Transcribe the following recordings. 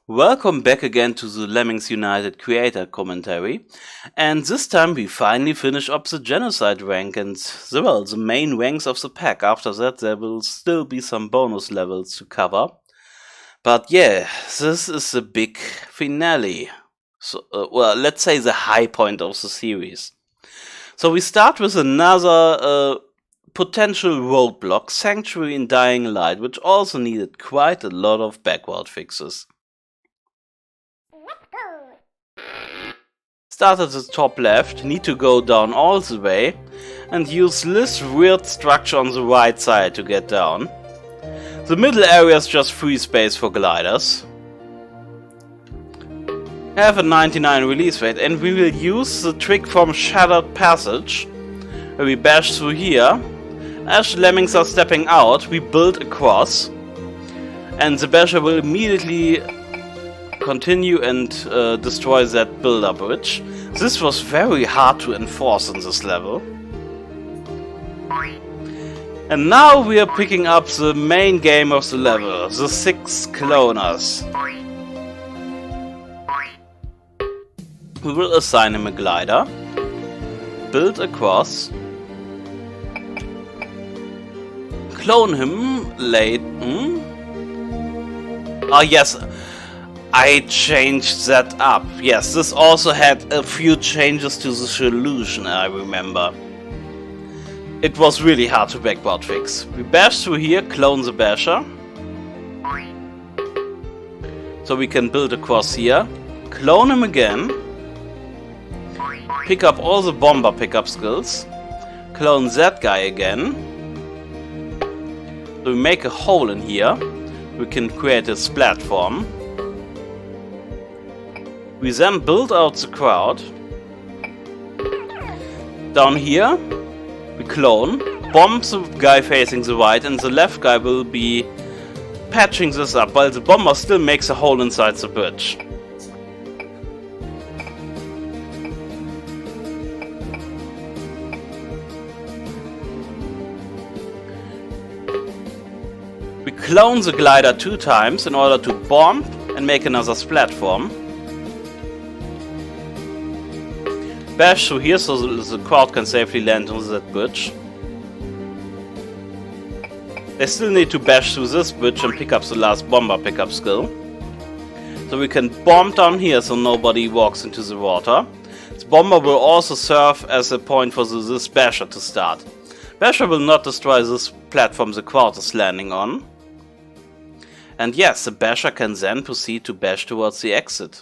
Welcome back again to the Lemmings United creator commentary, and this time we finally finish up the Genocide rank and the main ranks of the pack. After that there will still be some bonus levels to cover. But yeah, this is the big finale. So, let's say the high point of the series. So we start with another potential roadblock, Sanctuary in Dying Light, which also needed quite a lot of backward fixes. Start at the top left, need to go down all the way, and use this weird structure on the right side to get down. The middle area is just free space for gliders. Have a 99 release rate, and we will use the trick from Shattered Passage, where we bash through here. As the lemmings are stepping out, we build across, and the basher will immediately continue and destroy that builder bridge. This was very hard to enforce in this level. And now we are picking up the main game of the level, the 6 cloners. We will assign him a glider, build across, clone him late. Ah yes, I changed that up. Yes, this also had a few changes to the solution, I remember. It was really hard to backward fix. We bash through here, clone the basher. So we can build across here, clone him again, pick up all the bomber pickup skills, clone that guy again. So we make a hole in here, we can create this platform. We then build out the crowd. Down here, we clone, bomb the guy facing the right, and the left guy will be patching this up, while the bomber still makes a hole inside the bridge. We clone the glider 2 times in order to bomb and make another platform. Bash through here so the crowd can safely land on that bridge. They still need to bash through this bridge and pick up the last bomber pickup skill. So we can bomb down here so nobody walks into the water. This bomber will also serve as a point for this basher to start. Basher will not destroy this platform the crowd is landing on. And yes, the basher can then proceed to bash towards the exit.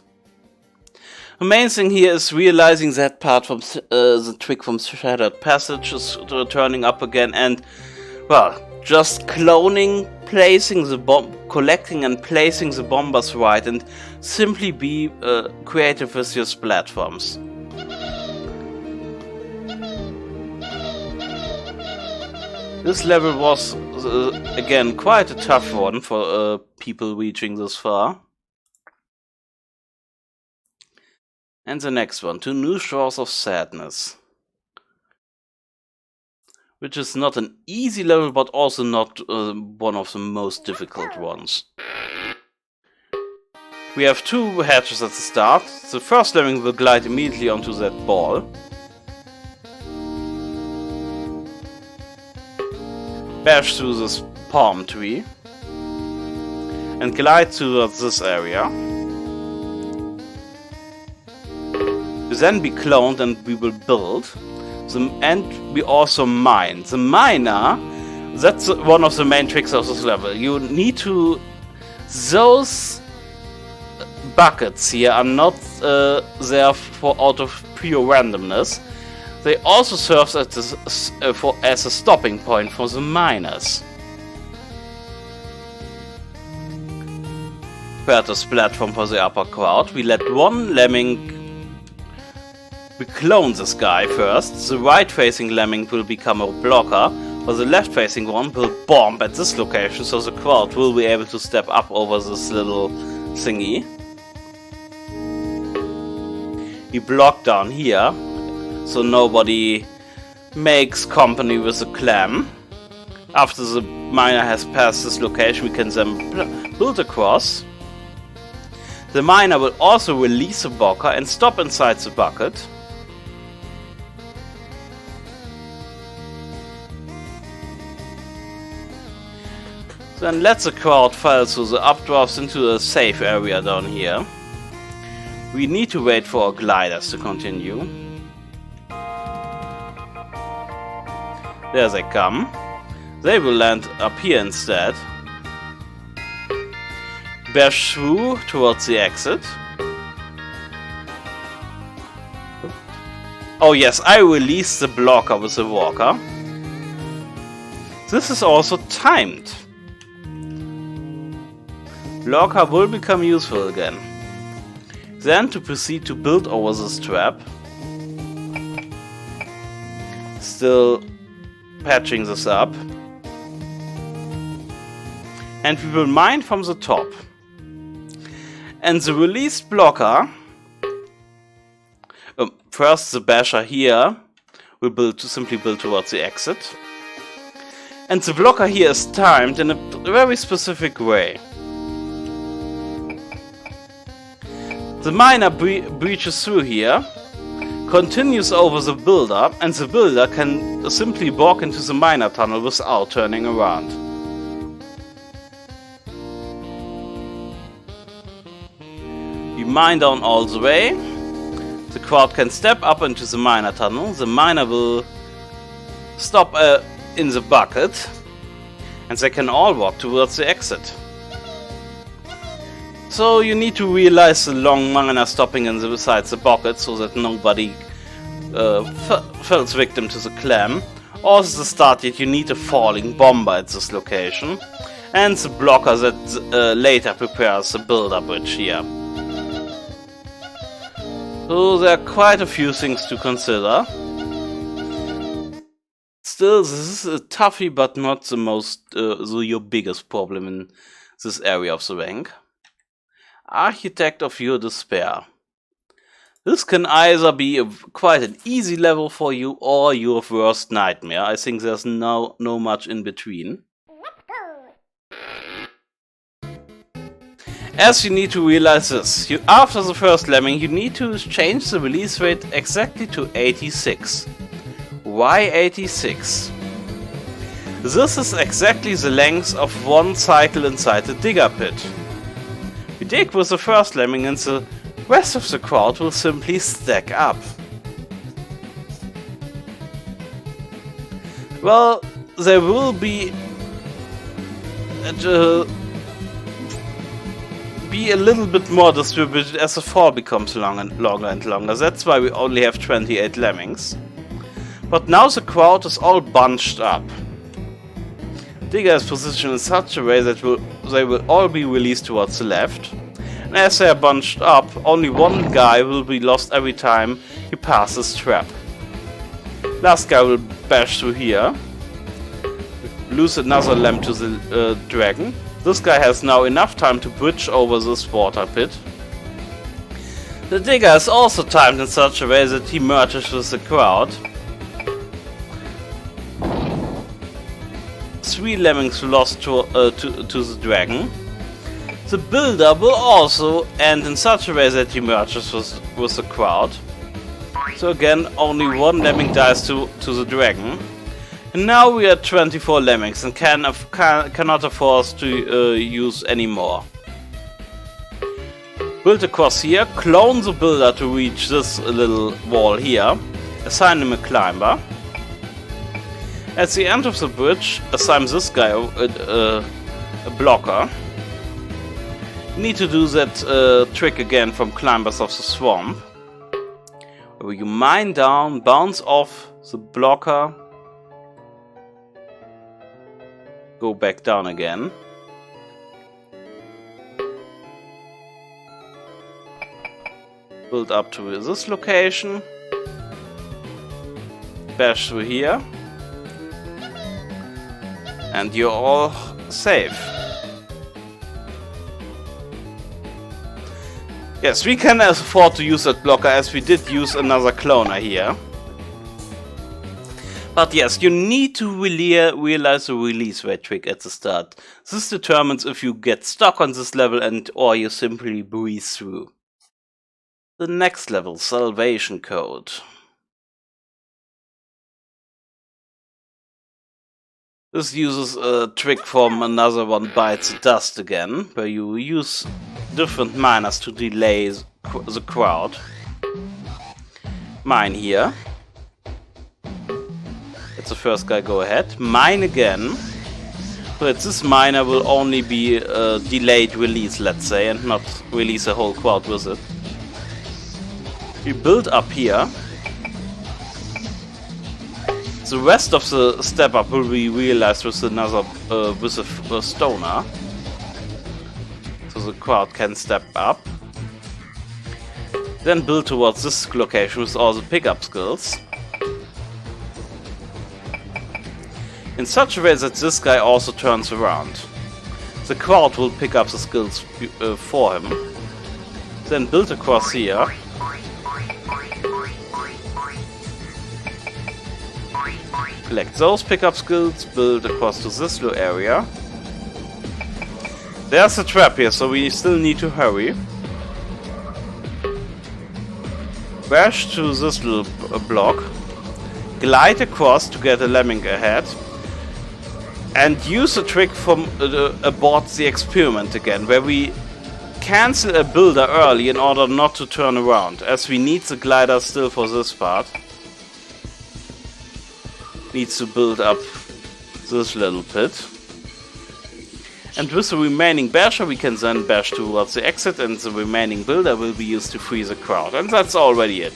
The main thing here is realizing that part from the trick from Shattered Passage is returning up again, and well, just cloning, placing the collecting and placing the bombers right, and simply be creative with your platforms. This level was again quite a tough one for people reaching this far. And the next one, To New Shores of Sadness. Which is not an easy level, but also not one of the most difficult ones. We have 2 hatches at the start. The first lemming will glide immediately onto that ball. Bash through this palm tree. And glide towards this area. Then be cloned and we will build. And we also mine. The miner, that's one of the main tricks of this level. You need to... Those buckets here are not there for out of pure randomness. They also serve as a stopping point for the miners. Prepare this platform for the upper crowd. We let one lemming... We clone this guy first. The right-facing lemming will become a blocker, while the left-facing one will bomb at this location, so the crowd will be able to step up over this little thingy. We block down here, so nobody makes company with the clam. After the miner has passed this location, we can then build across. The miner will also release the blocker and stop inside the bucket. Then let the crowd file through the updrafts into the safe area down here. We need to wait for our gliders to continue. There they come. They will land up here instead. Bash through towards the exit. Oh yes, I released the blocker with the walker. This is also timed. Blocker will become useful again. Then to proceed to build over this trap. Still patching this up. And we will mine from the top. And the released blocker, first the basher here will simply build towards the exit. And the blocker here is timed in a very specific way. The miner breaches through here, continues over the builder, and the builder can simply walk into the miner tunnel without turning around. We mine down all the way. The crowd can step up into the miner tunnel. The miner will stop in the bucket, and they can all walk towards the exit. So you need to realize the long miner stopping beside the bucket so that nobody falls victim to the clam. Also the start yet you need a falling bomber at this location. And the blocker that later prepares the builder bridge here. So there are quite a few things to consider. Still, this is a toughie, but not the most, your biggest problem in this area of the rank. Architect of your despair. This can either be quite an easy level for you or your worst nightmare. I think there's no much in between. As you need to realize this, after the first lemming you need to change the release rate exactly to 86. Why 86? This is exactly the length of one cycle inside the digger pit. We dig with the first lemming and the rest of the crowd will simply stack up. Well, there will be a little bit more distributed as the fall becomes longer and longer. That's why we only have 28 lemmings. But now the crowd is all bunched up. Digger is positioned in such a way that they will all be released towards the left. And as they are bunched up, only one guy will be lost every time he passes trap. Last guy will bash through here. Lose another lamp to the dragon. This guy has now enough time to bridge over this water pit. The digger is also timed in such a way that he merges with the crowd. 3 lemmings lost to the dragon. The builder will also end in such a way that he merges with the crowd. So again, only 1 lemming dies to the dragon. And now we are at 24 lemmings and cannot afford to use any more. Build across here, clone the builder to reach this little wall here, assign him a climber. At the end of the bridge, assign this guy a blocker. You need to do that trick again from Climbers of the Swamp, where you mine down, bounce off the blocker, go back down again. Build up to this location, bash through here, and you're all safe. Yes, we can afford to use that blocker as we did use another cloner here. But yes, you need to realize the release rate trick at the start. This determines if you get stuck on this level or you simply breeze through. The next level, Salvation Code. This uses a trick from another one, Bites the Dust again, where you use different miners to delay the crowd. Mine here. Let the first guy go ahead. Mine again. But this miner will only be a delayed release, let's say, and not release a whole crowd with it. We build up here. The rest of the step up will be realized with another with a stoner, so the crowd can step up. Then build towards this location with all the pickup skills, in such a way that this guy also turns around. The crowd will pick up the skills for him. Then build across here. Collect those pickup skills, build across to this little area. There's a trap here, so we still need to hurry. Bash to this little block. Glide across to get a lemming ahead. And use a trick from abort the experiment again, where we cancel a builder early in order not to turn around, as we need the glider still for this part. Needs to build up this little pit. And with the remaining basher we can then bash towards the exit, and the remaining builder will be used to free the crowd. And that's already it.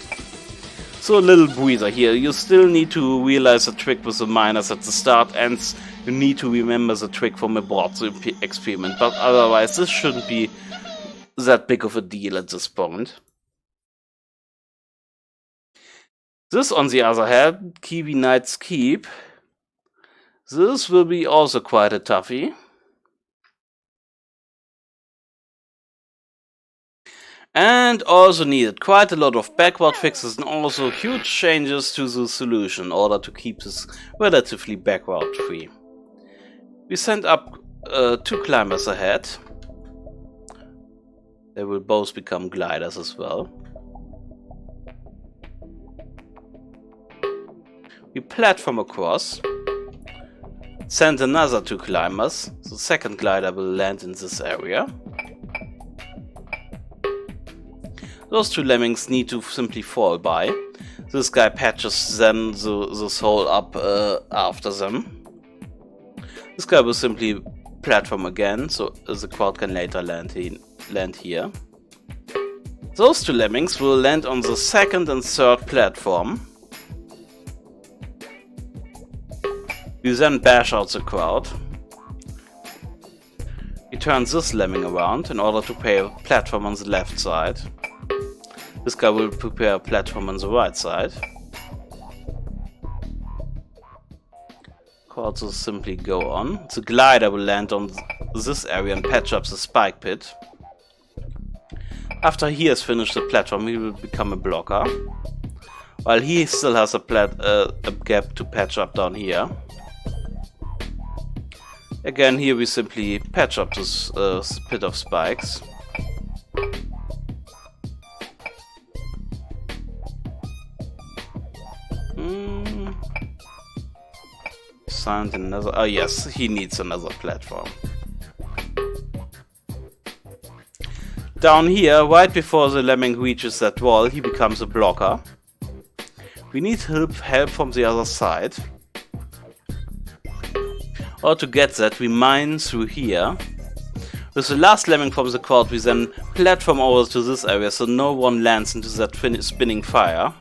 So a little breather here. You still need to realize the trick with the miners at the start, and you need to remember the trick from abort the experiment. But otherwise this shouldn't be that big of a deal at this point. This, on the other hand, Kiwi Knight's Keep. This will be also quite a toughie. And also needed quite a lot of backward fixes and also huge changes to the solution in order to keep this relatively backward free. We send up 2 climbers ahead. They will both become gliders as well. We platform across, send another 2 climbers. The second glider will land in this area. Those 2 lemmings need to simply fall by. This guy patches then this hole up after them. This guy will simply platform again, so the crowd can later land here. Those 2 lemmings will land on the second and third platform. We then bash out the crowd. We turn this lemming around in order to prepare a platform on the left side. This guy will prepare a platform on the right side. Crowds will simply go on. The glider will land on this area and patch up the spike pit. After he has finished the platform, he will become a blocker, while he still has a gap to patch up down here. Again, here we simply patch up this pit of spikes. Signed another. Oh yes, he needs another platform. Down here, right before the lemming reaches that wall, he becomes a blocker. We need help from the other side. Or to get that, we mine through here. With the last lemming from the crowd, we then platform over to this area so no one lands into that spinning fire.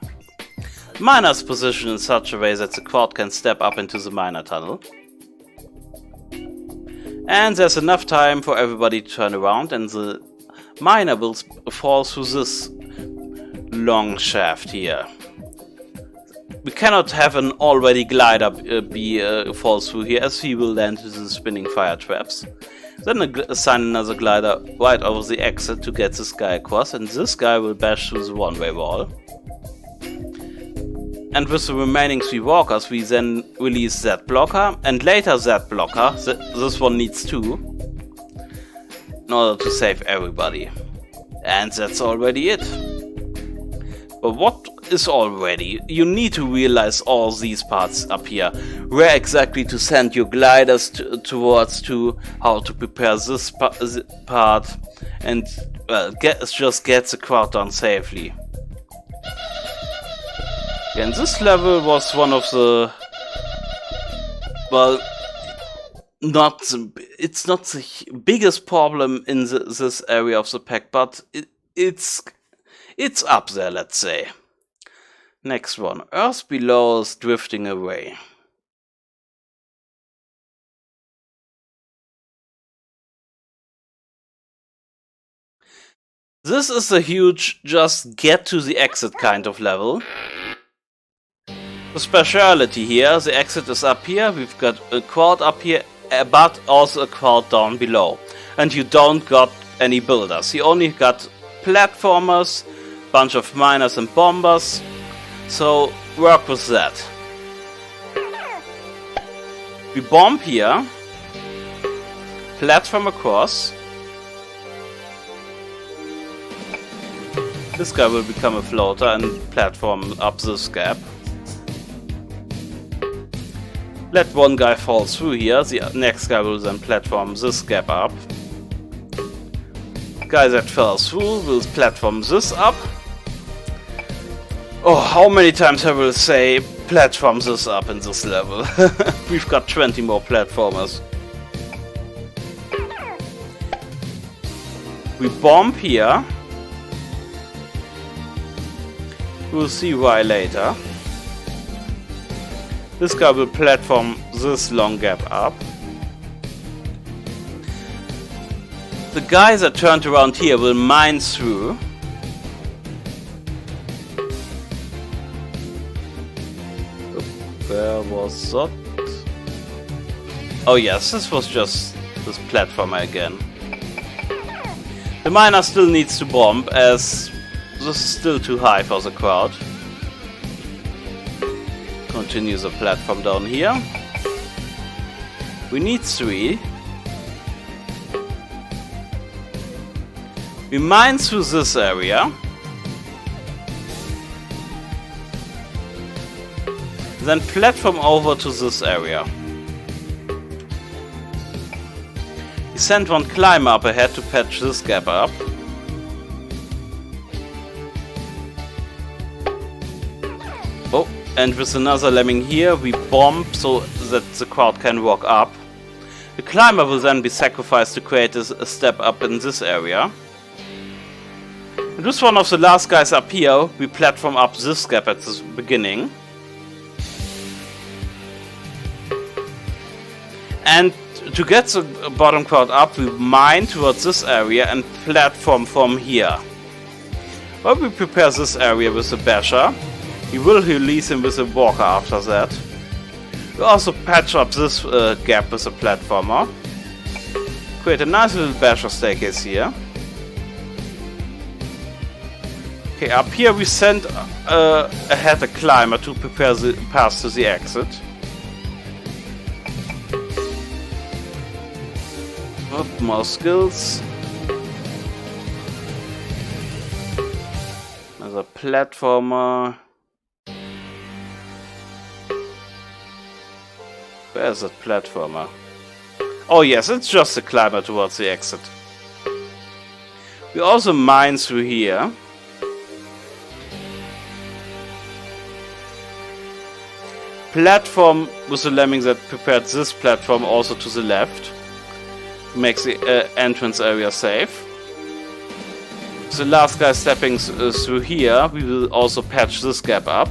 Miners position in such a way that the crowd can step up into the miner tunnel. And there's enough time for everybody to turn around, and the miner will fall through this long shaft here. We cannot have an already glider fall through here, as he will land into the spinning fire traps. Then assign another glider right over the exit to get this guy across, and this guy will bash through the one-way wall. and with the remaining 3 walkers we then release Z blocker, and later Z blocker, this one needs 2, in order to save everybody. And that's already it. But what is already? You need to realize all these parts up here. Where exactly to send your gliders towards, how to prepare this part, and well, just get the crowd down safely. And this level was one of the, well, it's not the biggest problem in this area of the pack, but it's up there, let's say. Next one, Earth bellows drifting away. This is a huge just get to the exit kind of level. The speciality here, the exit is up here, we've got a crowd up here, but also a crowd down below. And you don't got any builders, you only got platformers, bunch of miners and bombers, so work with that. We bomb here, platform across. This guy will become a floater and platform up this gap. Let one guy fall through here, the next guy will then platform this gap up. Guy that fell through will platform this up. Oh, how many times I will say platform this up in this level. We've got 20 more platformers. We bomb here. We'll see why later. This guy will platform this long gap up. The guy that turned around here will mine through. Where was that? Oh yes, this was just this platformer again. The miner still needs to bomb, as this is still too high for the crowd. Continue the platform down here. We need 3. We mine through this area. Then platform over to this area. We send one climber up ahead to patch this gap up. Oh, and with another lemming here, we bomb so that the crowd can walk up. The climber will then be sacrificed to create a step up in this area. And with one of the last guys up here, we platform up this gap at the beginning. And to get the bottom crowd up, we mine towards this area and platform from here. While we prepare this area with the basher, we will release him with a walker after that. We also patch up this gap with a platformer. Create a nice little basher staircase here. Okay, up here we send ahead a climber to prepare the path to the exit. Oh, more skills. Another platformer. Where's that platformer? Oh yes, it's just a climber towards the exit. We also mine through here. Platform with the lemming that prepared this platform also to the left. Makes the entrance area safe. The last guy stepping through here, we will also patch this gap up.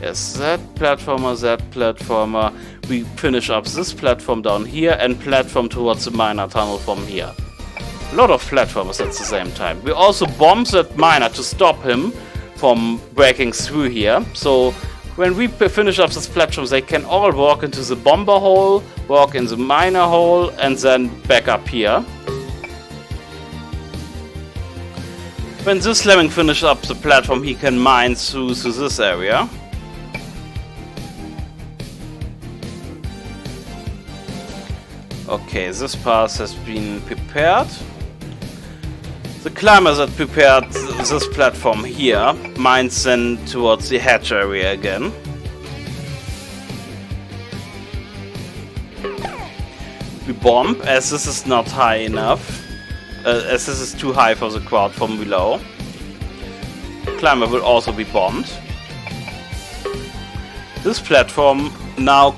Yes, that platformer. We finish up this platform down here and platform towards the miner tunnel from here. A lot of platformers at the same time. We also bomb that miner to stop him from breaking through here. So when we finish up this platform, they can all walk into the bomber hole, walk in the miner hole, and then back up here. When this lemming finishes up the platform, he can mine through to this area. Okay, this path has been prepared. The climber that prepared this platform here mines then towards the hatch area again. We bomb, as this is not high enough, as this is too high for the crowd from below. Climber will also be bombed. This platform now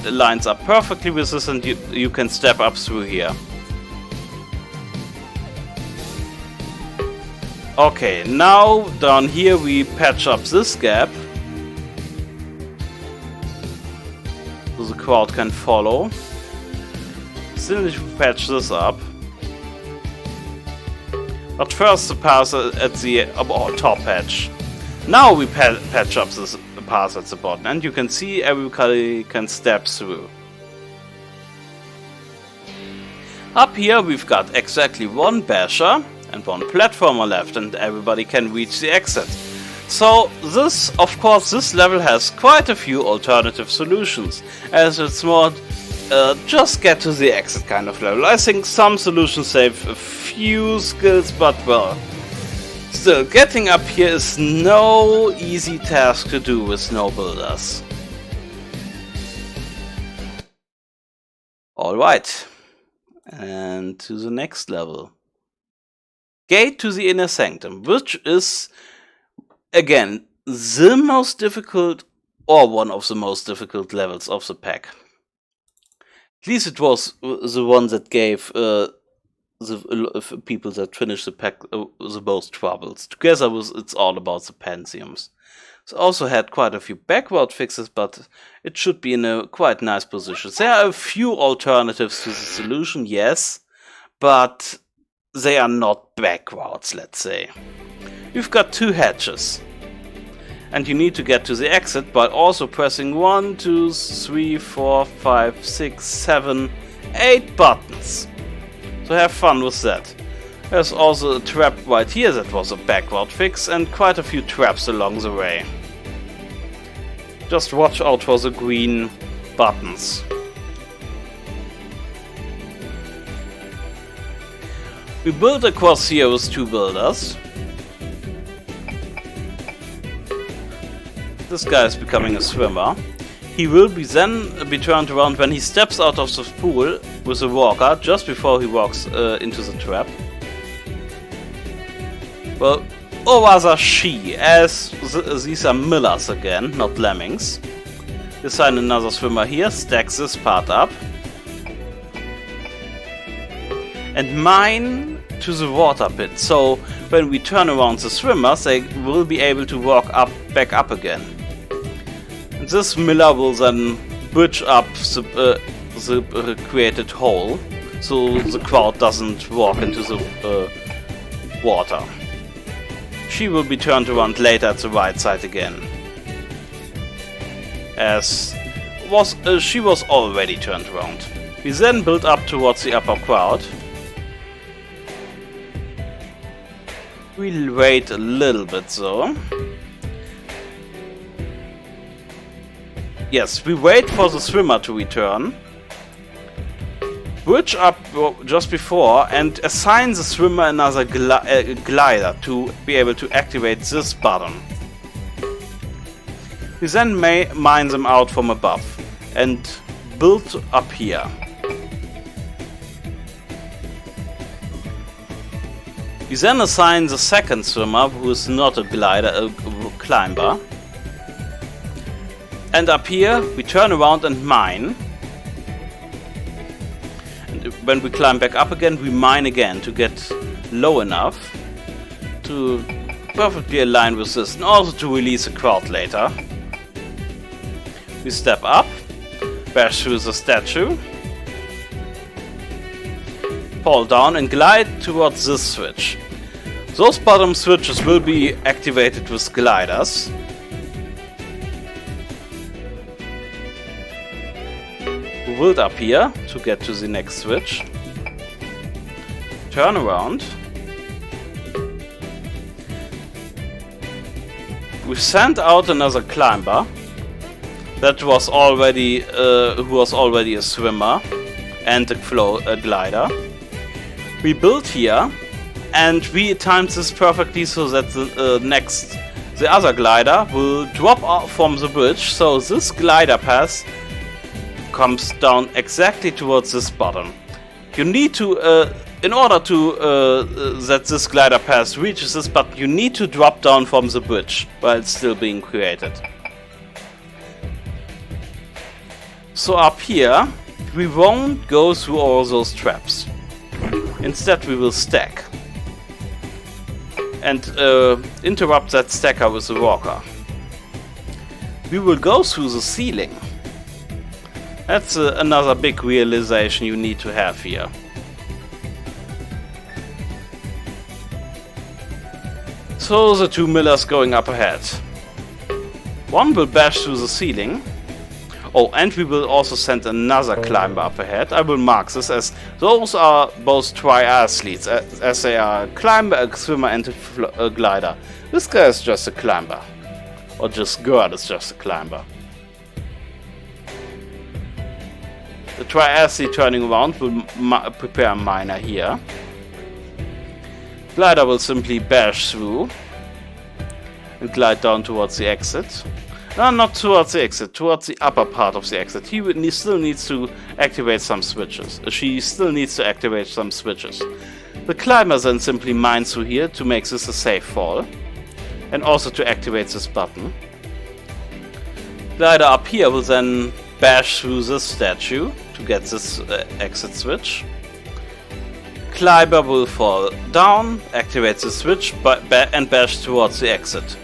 lines up perfectly with this, and you can step up through here. Okay, now down here we patch up this gap so the crowd can follow. Still need to patch this up. But first the path at the top edge. Now we patch up this path at the bottom, and you can see everybody can step through. Up here we've got exactly one basher and one platformer left, and everybody can reach the exit. So this, of course, this level has quite a few alternative solutions, as it's more just get to the exit kind of level. I think some solutions save a few skills, but well, still, getting up here is no easy task to do with no builders. Alright, and to the next level. Gate to the inner sanctum, which is, again, the most difficult, or one of the most difficult levels of the pack. At least it was the one that gave the people that finished the pack the most troubles. Together with It's All About the Pantheons. It also had quite a few backward fixes, but it should be in a quite nice position. There are a few alternatives to the solution, yes, but they are not backwards, let's say. You've got two hatches, and you need to get to the exit by also pressing 1, 2, 3, 4, 5, 6, 7, 8 buttons. So have fun with that. There's also a trap right here that was a backward fix, and quite a few traps along the way. Just watch out for the green buttons. We build across here with two builders. This guy is becoming a swimmer. He will then be turned around when he steps out of the pool with a walker, just before he walks into the trap. Well, or rather she, as these are millers again, not lemmings. Assign another swimmer here, stack this part up. And mine to the water pit, so when we turn around the swimmers, they will be able to walk back up again. And this miller will then bridge up the created hole, so the crowd doesn't walk into the water. She will be turned around later at the right side again, as she was already turned around. We then build up towards the upper crowd. We'll wait a little bit though. Yes, we wait for the swimmer to return. Bridge up just before and assign the swimmer another glider to be able to activate this button. We then mine them out from above and build up here. We then assign the second swimmer, who is not a glider, a climber. And up here, we turn around and mine. And when we climb back up again, we mine again to get low enough to perfectly align with this, and also to release the crowd later. We step up, bash through the statue, fall down and glide towards this switch. Those bottom switches will be activated with gliders. We build up here to get to the next switch. Turn around. We sent out another climber that was already who was already a swimmer and a glider. We built here, and we timed this perfectly so that the other glider will drop off from the bridge. So this glider path comes down exactly towards this bottom. You need to, in order to that this glider path reaches this button, you need to drop down from the bridge while it's still being created. So up here, we won't go through all those traps. Instead, we will stack and interrupt that stacker with a walker. We will go through the ceiling. That's another big realization you need to have here. So the two millers going up ahead. One will bash through the ceiling. Oh, and we will also send another climber up ahead. I will mark this as those are both triathletes, as they are a climber, a swimmer, and a glider. This guy is just a climber. Or just girl is just a climber. The triathlete turning around will prepare a miner here. Glider will simply bash through and glide down towards the exit. No, not towards the exit, towards the upper part of the exit. He still needs to activate some switches. She still needs to activate some switches. The climber then simply mines through here to make this a safe fall. And also to activate this button. Glider up here will then bash through this statue to get this exit switch. Climber will fall down, activate the switch, and bash towards the exit.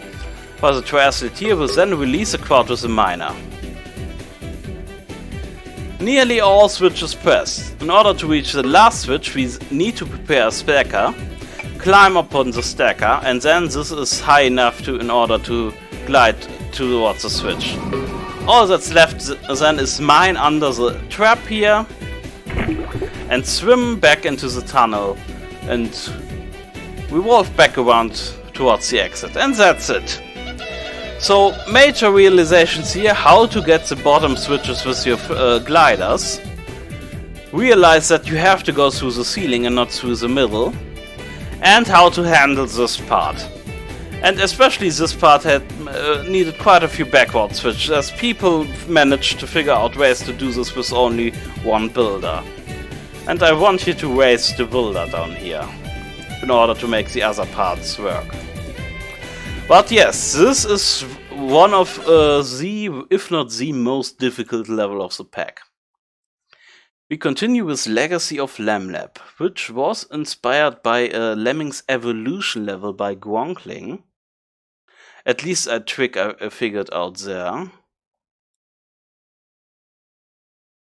While the triathlete here will then release a crowd with a miner. Nearly all switches pressed. In order to reach the last switch, we need to prepare a stacker, climb upon the stacker, and then this is high enough in order to glide towards the switch. All that's left then is mine under the trap here and swim back into the tunnel and revolve back around towards the exit. And that's it. So, major realizations here: how to get the bottom switches with your gliders. Realize that you have to go through the ceiling and not through the middle. And how to handle this part. And especially this part had needed quite a few backward switches, as people managed to figure out ways to do this with only one builder. And I want you to raise the builder down here, in order to make the other parts work. But yes, this is one of the, if not the most difficult level of the pack. We continue with Legacy of Llap, which was inspired by a Lemmings Evolution level by Gronkling. At least a trick I figured out there.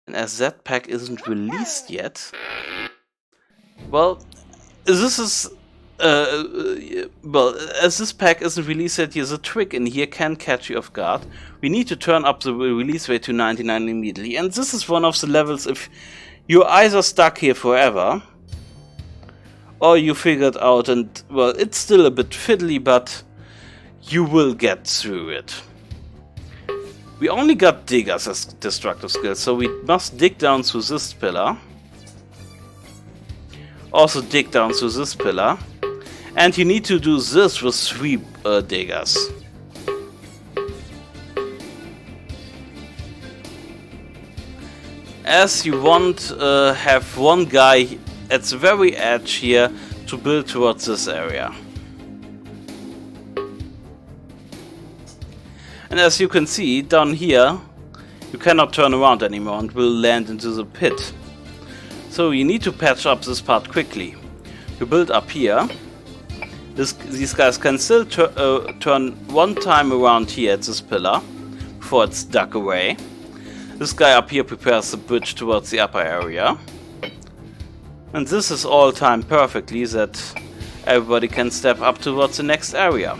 And as that pack isn't released yet, well, this is as this pack isn't released yet, here's a trick in here can catch you off guard. We need to turn up the release rate to 99 immediately, and this is one of the levels if you're either stuck here forever, or you figured out and, well, it's still a bit fiddly, but you will get through it. We only got diggers as destructive skills, so we must dig down through this pillar. Also dig down through this pillar. And you need to do this with 3 diggers. As you want have one guy at the very edge here to build towards this area. And as you can see, down here, you cannot turn around anymore and will land into the pit. So you need to patch up this part quickly. You build up here. These guys can still turn one time around here at this pillar before it's dug away. This guy up here prepares the bridge towards the upper area. And this is all timed perfectly that everybody can step up towards the next area.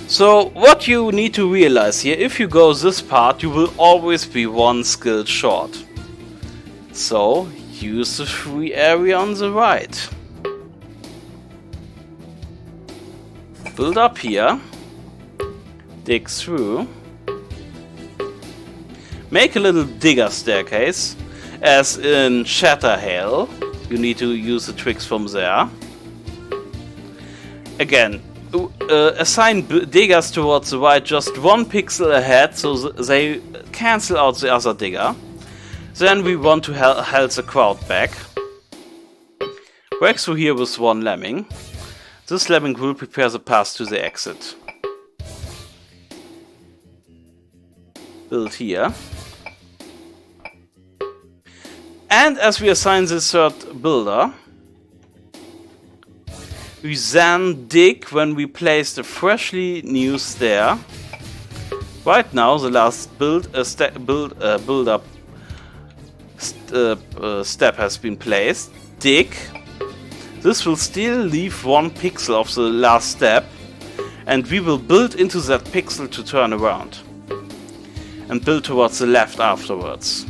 So what you need to realize here, if you go this part, you will always be one skill short. So use the free area on the right. Build up here. dig through. Make a little digger staircase, as in Shatterhail. You need to use the tricks from there. Again, assign diggers towards the right just 1 pixel ahead, so they cancel out the other digger. Then we want to hold the crowd back. Break through here with 1 lemming. This lemming will prepare the path to the exit. Build here. And as we assign the 3rd builder, we then dig when we place the freshly new stair. Right now, the last builder step has been placed. Dig. This will still leave 1 pixel of the last step, and we will build into that pixel to turn around and build towards the left afterwards.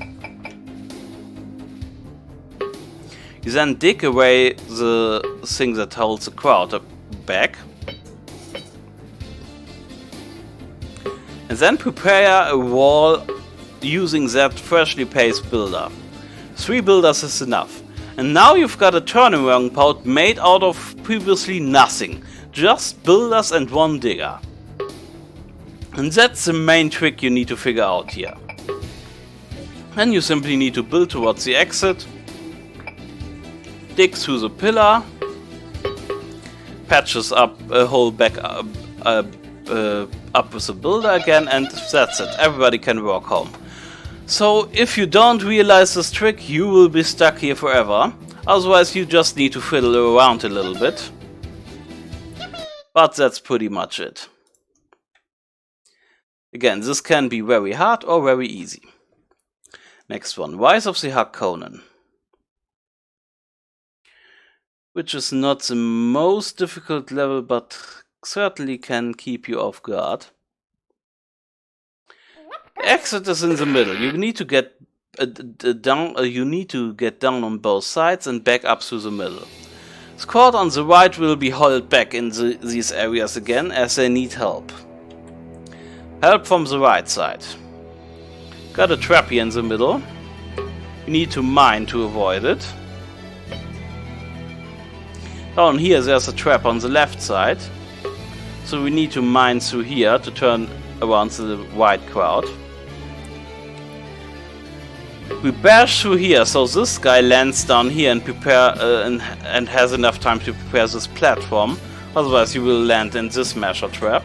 You then dig away the thing that holds the crowd back, and then prepare a wall using that freshly placed builder. 3 builders is enough. And now you've got a turnaround pod made out of previously nothing. Just builders and 1 digger. And that's the main trick you need to figure out here. And you simply need to build towards the exit. Dig through the pillar. Patches up a hole back up with the builder again, and that's it. Everybody can walk home. So if you don't realize this trick, you will be stuck here forever. Otherwise you just need to fiddle around a little bit. But that's pretty much it. Again, this can be very hard or very easy. Next one, Rise of the H-Conan. Which is not the most difficult level, but certainly can keep you off guard. Exit is in the middle. You need to get down. You need to get down on both sides and back up through the middle. Squad on the right will be held back in these areas again, as they need help. Help from the right side. Got a trap here in the middle. You need to mine to avoid it. Down here there's a trap on the left side. So we need to mine through here to turn around to the white crowd. We bash through here, so this guy lands down here and and has enough time to prepare this platform. Otherwise you will land in this measure trap.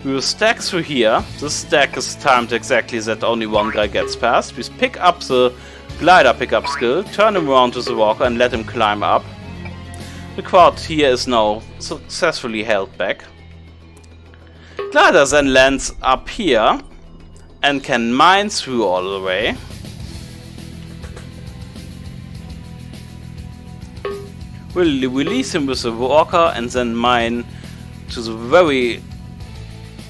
We will stack through here. This stack is timed exactly that only 1 guy gets past. We pick up the glider pickup skill, turn him around to the walker and let him climb up. The crowd here is now successfully held back. Glider then lands up here and can mine through all the way. We'll release him with the walker and then mine to the very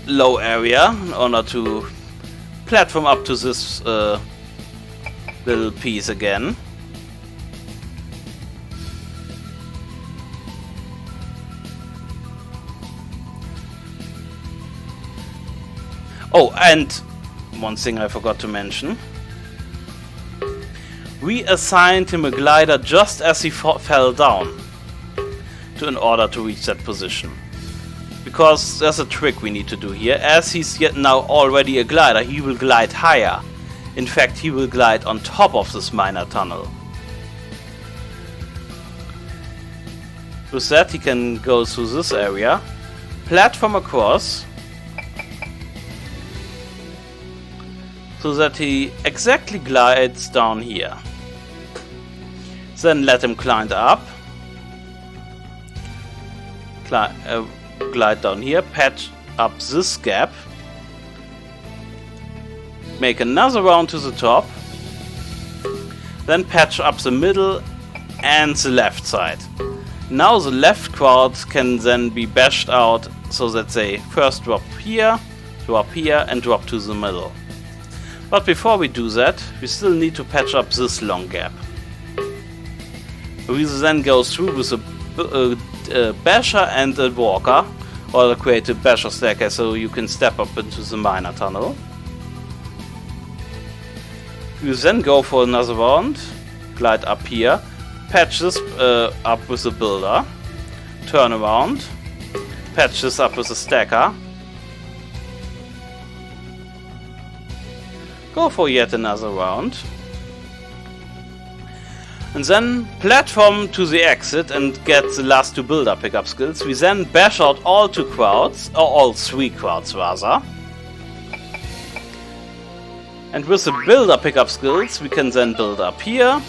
low area in order to platform up to this little piece again. Oh, and one thing I forgot to mention. We assigned him a glider just as he fell down in order to reach that position. Because there's a trick we need to do here. As he's yet now already a glider, he will glide higher. In fact, he will glide on top of this minor tunnel. With that, he can go through this area, platform across, so that he exactly glides down here. Then let him climb up. Glide down here, patch up this gap. Make another round to the top. Then patch up the middle and the left side. Now the left crowd can then be bashed out so that they first drop here, and drop to the middle. But before we do that, we still need to patch up this long gap. We then go through with a basher and a walker, or create a basher staircase so you can step up into the miner tunnel. You then go for another round, glide up here, patch this up with a builder, turn around, patch this up with a stacker, go for yet another round, and then platform to the exit and get the last 2 builder pickup skills. We then bash out all 2 crowds, or all 3 crowds rather. And with the builder pickup skills we can then build up here,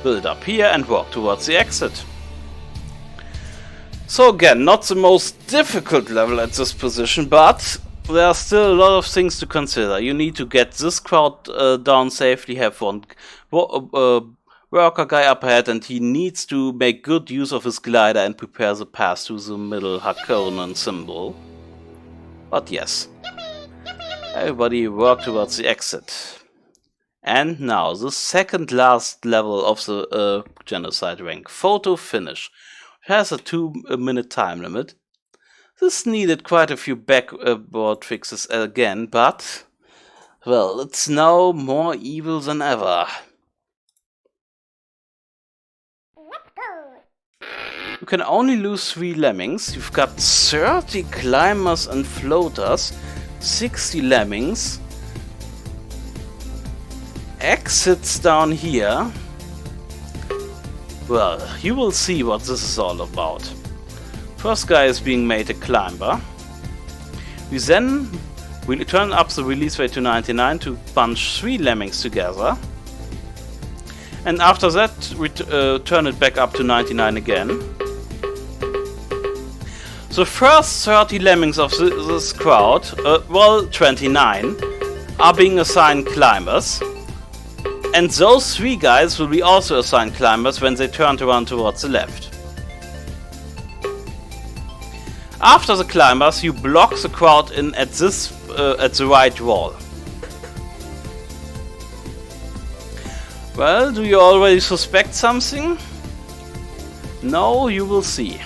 and walk towards the exit. So again, not the most difficult level at this position, but there are still a lot of things to consider. You need to get this crowd down safely, have one worker guy up ahead, and he needs to make good use of his glider and prepare the path to the middle H-Conan symbol. But yes, everybody work towards the exit. And now, the second last level of the Genocide rank, photo finish. It has a 2-minute time limit. This needed quite a few backboard fixes again, but, well, it's now more evil than ever. You can only lose 3 lemmings. You've got 30 climbers and floaters, 60 lemmings, exits down here. Well, you will see what this is all about. First guy is being made a climber. We then will turn up the release rate to 99 to bunch 3 lemmings together. And after that we turn it back up to 99 again. The first 30 lemmings of this crowd, well 29, are being assigned climbers. And those 3 guys will be also assigned climbers when they turn around towards the left. After the climbers, you block the crowd in at the right wall. Well, do you already suspect something? No, you will see.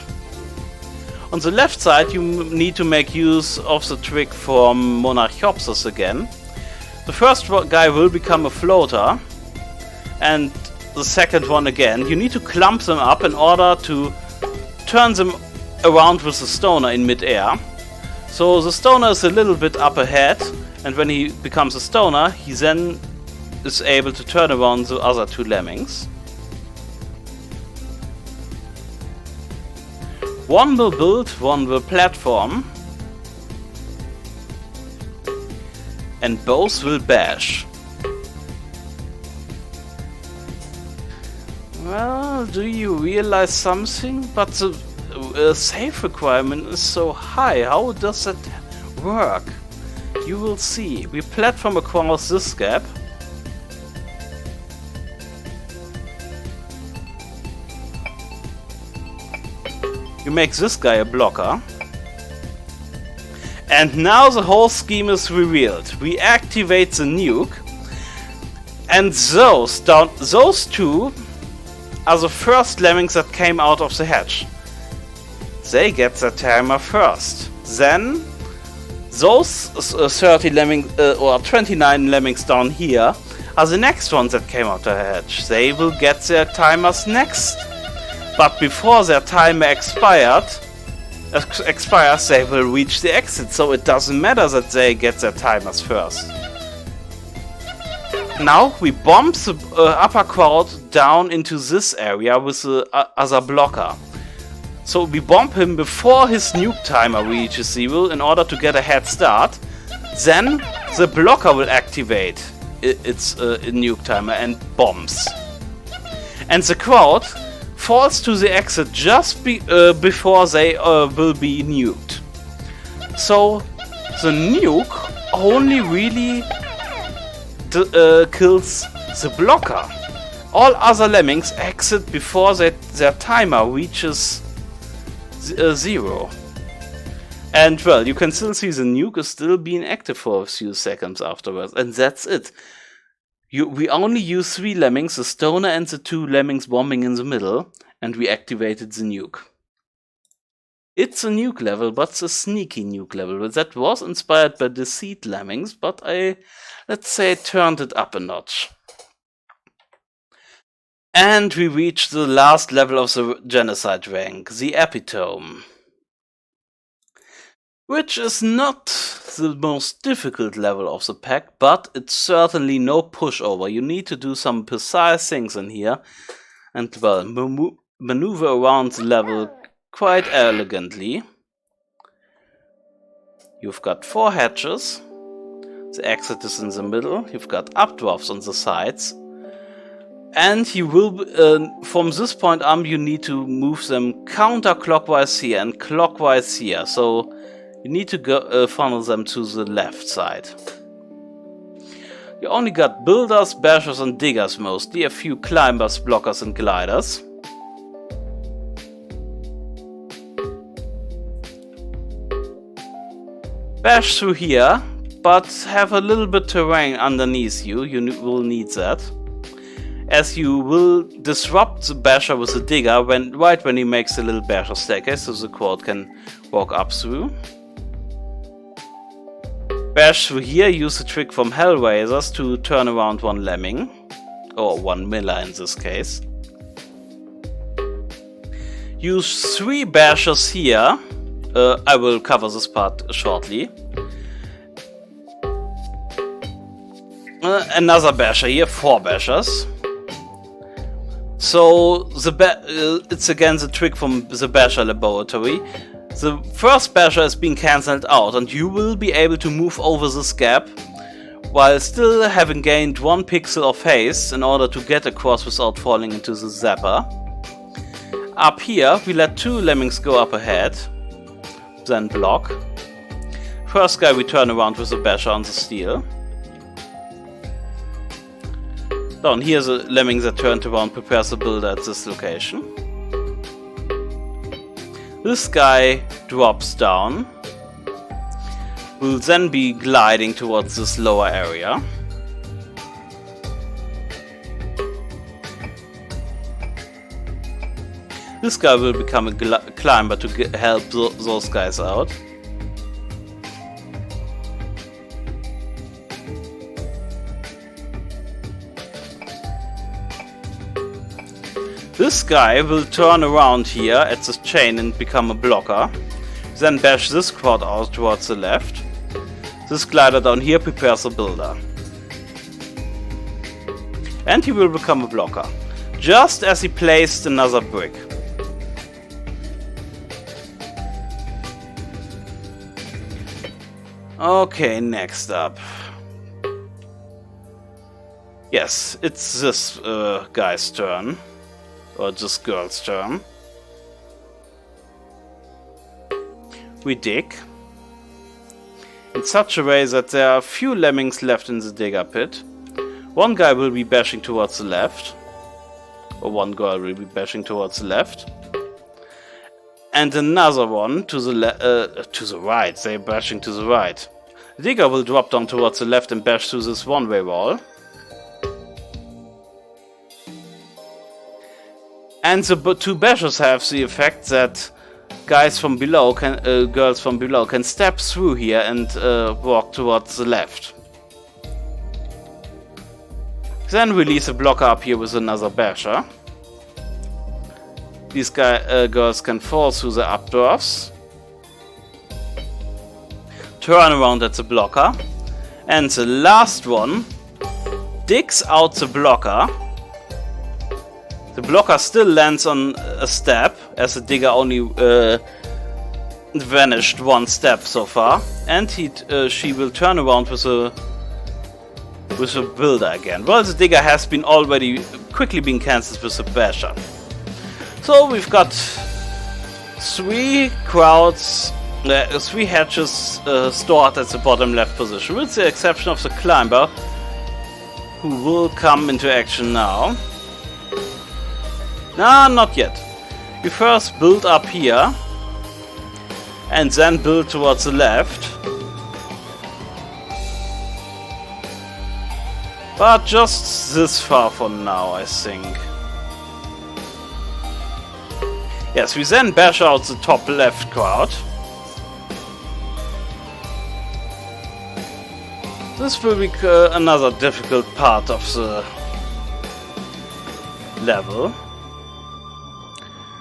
On the left side, you need to make use of the trick from Monarchopsis again. The first guy will become a floater, and the second one again. You need to clump them up in order to turn them around with the stoner in mid-air. So the stoner is a little bit up ahead, and when he becomes a stoner, he then is able to turn around the other 2 lemmings. One will build, one will platform, and both will bash. Well, do you realize something? But the save requirement is so high. How does that work? You will see. We platform across this gap. You make this guy a blocker. And now the whole scheme is revealed. We activate the nuke. And those 2 are the first lemmings that came out of the hatch. They get the timer first. Then those 30 lemmings or 29 lemmings down here are the next ones that came out of the hatch. They will get their timers next. But before their timer expires, they will reach the exit. So it doesn't matter that they get their timers first. Now we bomb the upper crowd down into this area with the other blocker. So we bomb him before his nuke timer reaches 0 in order to get a head start. Then the blocker will activate its nuke timer and bombs. And the crowd falls to the exit just before they will be nuked. So the nuke only really kills the blocker. All other lemmings exit before their timer reaches 0. And well, you can still see the nuke is still being active for a few seconds afterwards, and that's it. We only use 3 lemmings, the stoner and the 2 lemmings bombing in the middle, and we activated the nuke. It's a nuke level, but it's a sneaky nuke level. That was inspired by Deceit Lemmings, but I, let's say, turned it up a notch. And we reach the last level of the Genocide rank, the Epitome. Which is not the most difficult level of the pack, but it's certainly no pushover. You need to do some precise things in here, and well, maneuver around the level quite elegantly. You've got 4 hatches, the exit is in the middle, you've got updrafts on the sides, and you will, from this point on, you need to move them counterclockwise here and clockwise here, so you need to go, funnel them to the left side. You only got builders, bashers and diggers mostly, a few climbers, blockers and gliders. Bash through here, but have a little bit terrain underneath you, will need that. As you will disrupt the basher with the digger right when he makes a little basher staircase, so the quad can walk up through. Bash through here, use the trick from Hellraisers to turn around 1 lemming, or 1 miller in this case. Use 3 bashers here. I will cover this part shortly. Another basher here, 4 bashers. So it's again the trick from the basher laboratory. The first basher is being cancelled out, and you will be able to move over this gap while still having gained 1 pixel of haste in order to get across without falling into the zapper. Up here, we let 2 lemmings go up ahead. Then block. First guy we turn around with the basher on the steel. Down here the lemming that turned around prepares the builder at this location. This guy drops down. Will then be gliding towards this lower area. This guy will become a climber to help those guys out. This guy will turn around here at this chain and become a blocker. Then bash this quad out towards the left. This glider down here prepares a builder. And he will become a blocker, just as he placed another brick. Okay, next up. Yes, it's this guy's turn. Or this girl's turn. We dig. In such a way that there are few lemmings left in the digger pit. 1 guy will be bashing towards the left. Or 1 girl will be bashing towards the left. And another one to the right. They're bashing to the right. The digger will drop down towards the left and bash through this one-way wall. And the 2 bashers have the effect that girls from below can step through here and walk towards the left. Then release a blocker up here with another basher. These girls can fall through the updrafts. Turn around at the blocker. And the last one digs out the blocker. The blocker still lands on a step, as the digger only vanished 1 step so far. And she will turn around with a builder again. Well, the digger has been already quickly been cancelled with the basher. So we've got 3 crowds, 3 hatches stored at the bottom left position, with the exception of the climber, who will come into action now. Nah, not yet. You first build up here, and then build towards the left. But just this far for now, I think. Yes, we then bash out the top left crowd. This will be another difficult part of the level,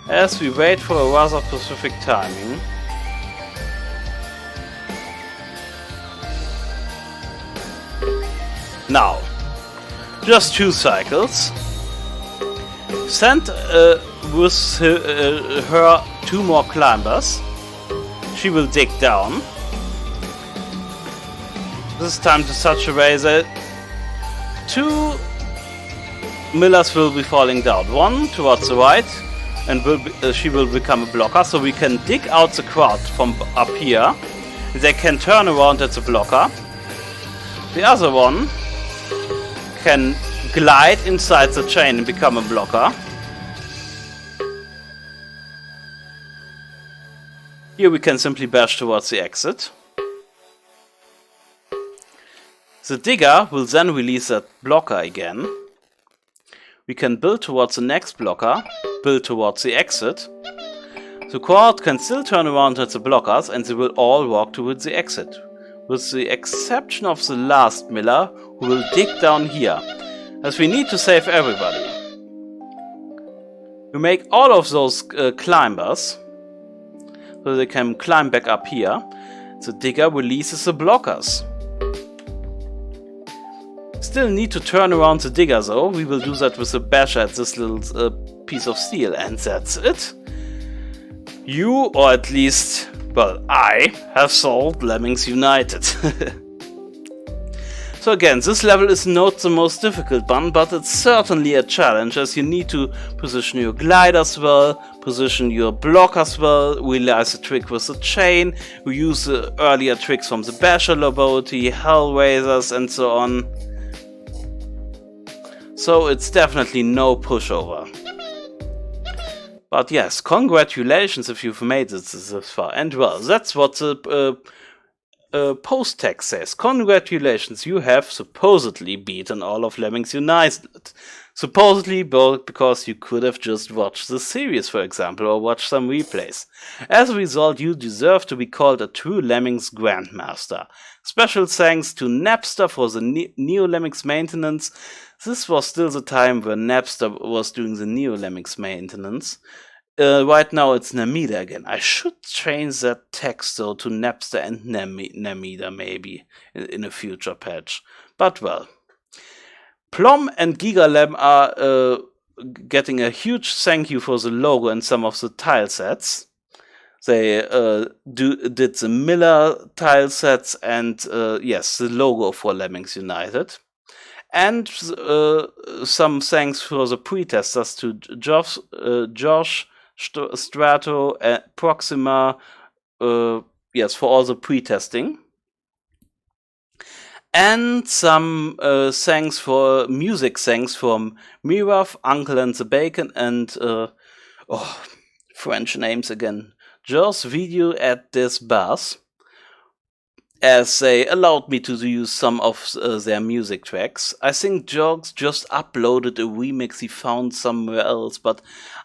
as we wait for a rather specific timing. Now, just 2 cycles. Send with her 2 more climbers. She will dig down. This time to such a way that 2 millers will be falling down. One towards the right, and she will become a blocker, so we can dig out the crowd from up here. They can turn around at the blocker. The other one can glide inside the chain and become a blocker. Here we can simply bash towards the exit. The digger will then release that blocker again. We can build towards the next blocker, build towards the exit. The crowd can still turn around at the blockers and they will all walk towards the exit, with the exception of the last miller, who will dig down here, as we need to save everybody. We make all of those climbers, so they can climb back up here. The digger releases the blockers. Still need to turn around the digger though. We will do that with a bash at this little piece of steel, and that's it. You, or at least, well, I, have solved Lemmings United. So again, this level is not the most difficult one, but it's certainly a challenge, as you need to position your gliders well, position your blockers well, realize the trick with the chain, we use the earlier tricks from the Basher Laboratory, Hellraisers and so on. So it's definitely no pushover. But yes, congratulations if you've made it this far. And well, that's what the post text says. Congratulations, you have supposedly beaten all of Lemmings United. Supposedly because you could have just watched the series, for example, or watched some replays. As a result, you deserve to be called a true Lemmings Grandmaster. Special thanks to Napster for the Neo Lemmings maintenance. This was still the time when Napster was doing the Neo Lemmings maintenance. Right now it's Namida again. I should change that text though to Napster and Namida maybe in a future patch. But well. Plum and GigaLem are getting a huge thank you for the logo and some of the tile sets. They did the Miller tile sets and yes, the logo for Lemmings United. And some thanks for the pre-testers to Josh, Strato, Proxima, yes, for all the pre-testing. And some thanks for music thanks from Mirav, Uncle and the Bacon, and French names again. Joe's video at this bass, as they allowed me to use some of their music tracks. I think Jorgs just uploaded a remix he found somewhere else, but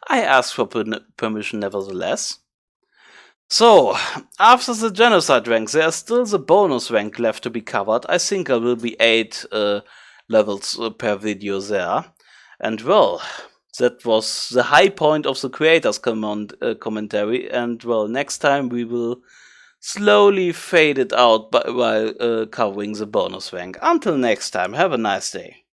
I asked for permission nevertheless. So, after the Genocide rank, there's still the bonus rank left to be covered. I think there will be 8 levels per video there. And well, that was the high point of the creators' commentary. And well, next time we will slowly fade it out while covering the bonus rank. Until next time, have a nice day.